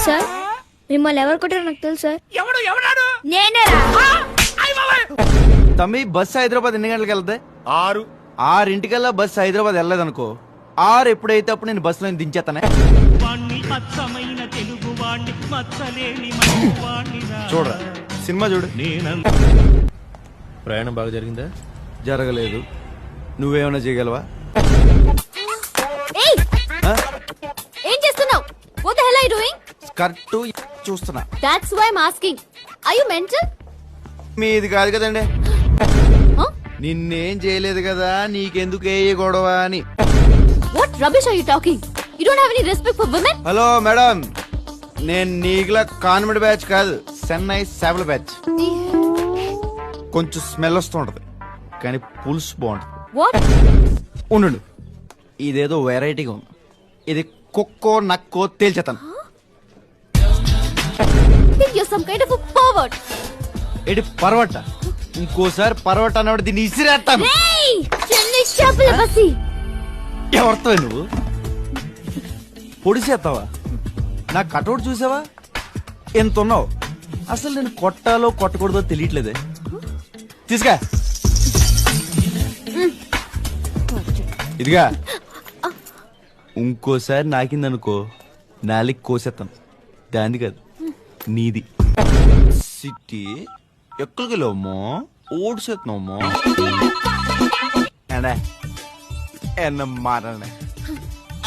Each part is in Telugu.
సార్ మిమ్మల్ని ఎవరు కొట్టారో నాకు తెలుసు సార్. ఎవడాడు? నేనేరా. తమ్మి బస్సు హైదరాబాద్ ఎన్ని గంటలకు వెళ్తాయి? 6. 6 బస్సు హైదరాబాద్ వెళ్ళలేదనుకో, 6 ఎప్పుడైతే అప్పుడు నేను బస్సులో దించేస్తానే. చూడరా సినిమా చూడు. ప్రయాణం బాగా జరిగిందా? జరగలేదు. నువ్వేమైనా చేయగలవా? ఏయ్ ఏం చేస్తున్నావ్? What the hell are you doing? Skirt చూస్తున్నా. That's why I'm asking. Are you mental? మీది కాదు కదండి. Huh? నిన్నేం చేయలేదు కదా, నీకెందుకు ఏ గొడవ అని. What rubbish are you talking? You don't have any respect for women? Hello madam, నేను నీకులా కాన్వెంట్ బ్యాచ్ కాదు, చెన్నై సేవల బ్యాచ్. కొంచెం స్మెల్ వస్తుంటది కానీ పులుసు బాగుంటది. What? ఉండు, ఇదేదో వెరైటీగా ఉంది. ఇది కుక్కో నక్కో తేల్చేతాను. Think you're some kind of a pervert. ఇది పర్వట. ఇంకోసారి పర్వట అన్నవాడు దీన్ని ఇసిరేస్తాను. Hey! చెన్నై చేపల బస్సి. ఎవరితో నువ్వు పొడిసేస్తావా? నా కటౌట్ చూసావా? ఎంత ఉన్నావు? అసలు నేను కొట్టాలో కొట్టకూడదో తెలియట్లేదే. తీసుకా ఇదిగా. ఇంకోసారి నాకిందనుకో నాలికి కోసేస్తాను. దాన్ని కాదు నీది. సిటీ ఎక్కడికి వెళ్ళావమ్మో? ఓడిసేస్తున్నావమ్మో. ఎన్న మారండి.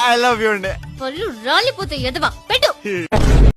ఐ లవ్ యూ అండి. పళ్ళు రాలిపోతే ఎదవా పెట్టు.